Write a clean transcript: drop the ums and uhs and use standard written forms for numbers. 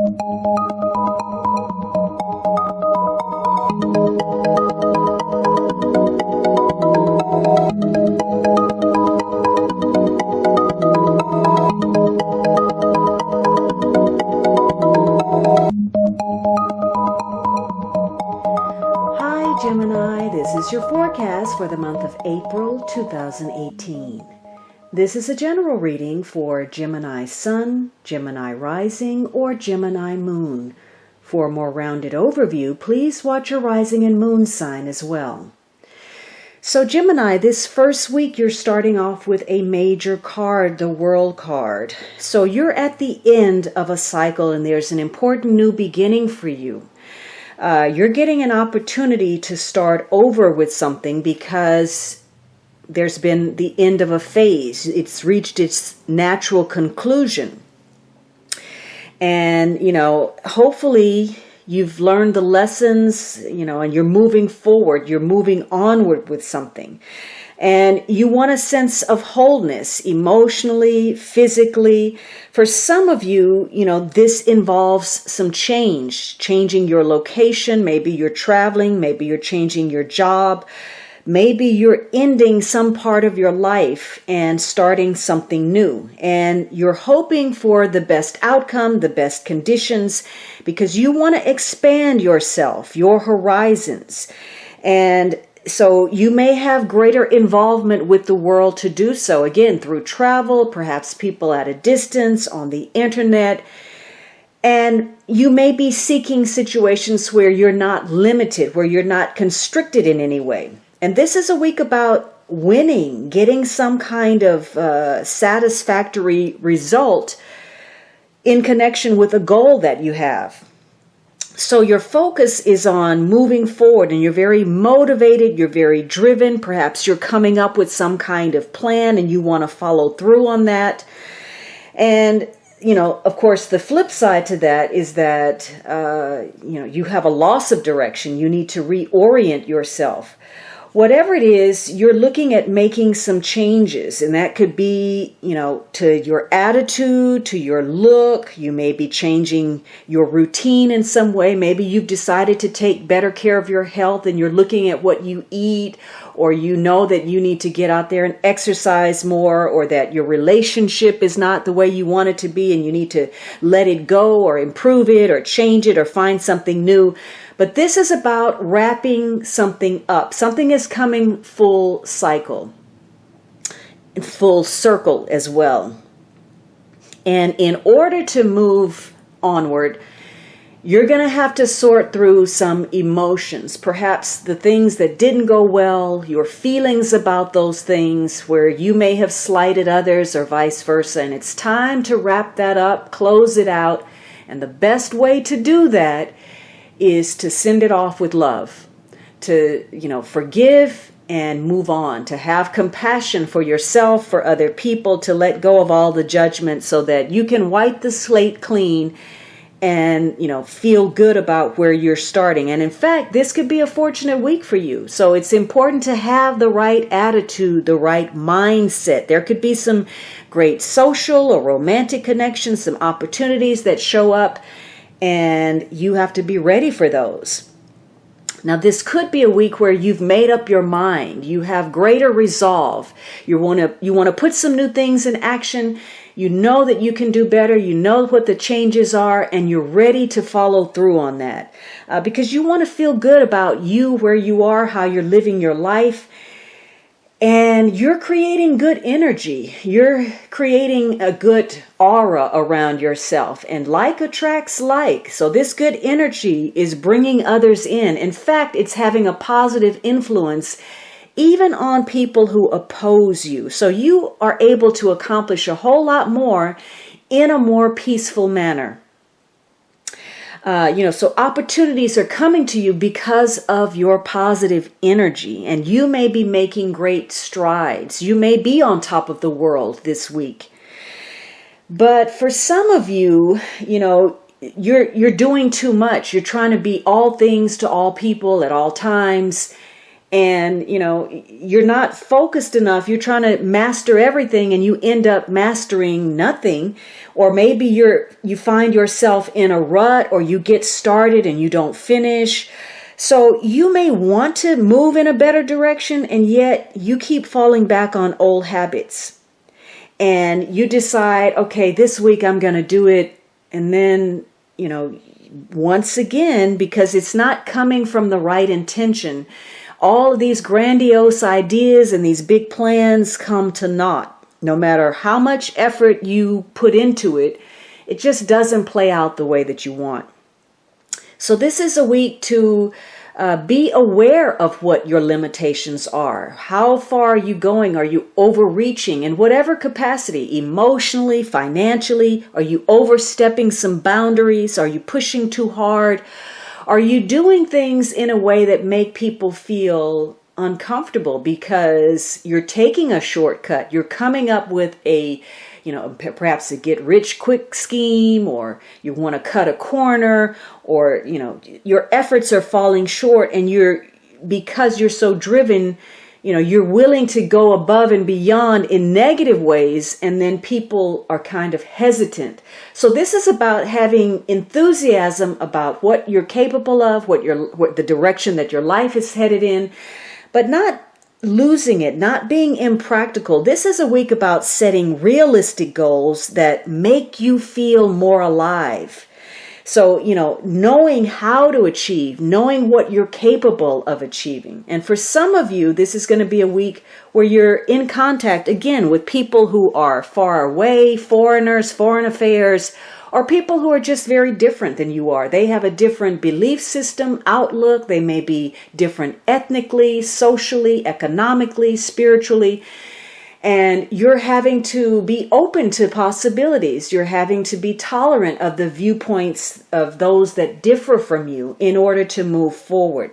Hi Gemini, this is your forecast for the month of April 2018. This is a general reading for Gemini Sun, Gemini Rising, or Gemini Moon. For a more rounded overview, please watch your rising and moon sign as well. So Gemini, this first week you're starting off with a major card, the World card. So you're at the end of a cycle and there's an important new beginning for you. You're getting an opportunity to start over with something because there's been the end of a phase. It's reached its natural conclusion. And, hopefully you've learned the lessons, and you're moving forward. You're moving onward with something. And you want a sense of wholeness, emotionally, physically. For some of you, this involves some change, changing your location. Maybe you're traveling, maybe you're changing your job. Maybe you're ending some part of your life and starting something new. And you're hoping for the best outcome, the best conditions, because you want to expand yourself, your horizons. And so you may have greater involvement with the world to do so. Again, through travel, perhaps people at a distance, on the internet. And you may be seeking situations where you're not limited, where you're not constricted in any way. And this is a week about winning, getting some kind of satisfactory result in connection with a goal that you have. So your focus is on moving forward and you're very motivated, you're very driven. Perhaps you're coming up with some kind of plan and you want to follow through on that. And of course, the flip side to that is that, you have a loss of direction. You need to reorient yourself. Whatever it is, you're looking at making some changes, and that could be, to your attitude, to your look. You may be changing your routine in some way. Maybe you've decided to take better care of your health and you're looking at what you eat, or you know that you need to get out there and exercise more, or that your relationship is not the way you want it to be and you need to let it go or improve it or change it or find something new. But this is about wrapping something up. Something is coming full cycle, full circle as well. And in order to move onward, you're going to have to sort through some emotions, perhaps the things that didn't go well, your feelings about those things where you may have slighted others or vice versa. And it's time to wrap that up, close it out. And the best way to do that is to send it off with love, to, forgive and move on, to have compassion for yourself, for other people, to let go of all the judgment so that you can wipe the slate clean and, feel good about where you're starting. And in fact, this could be a fortunate week for you. So it's important to have the right attitude, the right mindset. There could be some great social or romantic connections, some opportunities that show up, and you have to be ready for those. Now, this could be a week where you've made up your mind. You have greater resolve. You want to put some new things in action. You know that you can do better. You know what the changes are, and you're ready to follow through on that. Because you want to feel good about you, where you are, how you're living your life. And you're creating good energy. You're creating a good aura around yourself. And like attracts like. So this good energy is bringing others in. In fact, it's having a positive influence even on people who oppose you. So you are able to accomplish a whole lot more in a more peaceful manner. So opportunities are coming to you because of your positive energy, and you may be making great strides. You may be on top of the world this week. But for some of you, you're doing too much. You're trying to be all things to all people at all times, and you're not focused enough. You're trying to master everything and you end up mastering nothing. Or maybe you find yourself in a rut, or you get started and you don't finish. So you may want to move in a better direction, and yet you keep falling back on old habits. And you decide, okay, this week I'm going to do it. And then, once again, because it's not coming from the right intention, all of these grandiose ideas and these big plans come to naught. No matter how much effort you put into it, it just doesn't play out the way that you want. So this is a week to be aware of what your limitations are. How far are you going? Are you overreaching in whatever capacity? Emotionally, financially? Are you overstepping some boundaries? Are you pushing too hard? Are you doing things in a way that make people feel uncomfortable because you're taking a shortcut? You're coming up with perhaps a get rich quick scheme, or you want to cut a corner, or, your efforts are falling short, and because you're so driven, you're willing to go above and beyond in negative ways, and then people are kind of hesitant. So this is about having enthusiasm about what you're capable of, what the direction that your life is headed in, but not losing it, not being impractical. This is a week about setting realistic goals that make you feel more alive. So, knowing how to achieve, knowing what you're capable of achieving. And for some of you, this is going to be a week where you're in contact again with people who are far away, foreigners, foreign affairs, or people who are just very different than you are. They have a different belief system, outlook. They may be different ethnically, socially, economically, spiritually. And you're having to be open to possibilities. You're having to be tolerant of the viewpoints of those that differ from you in order to move forward.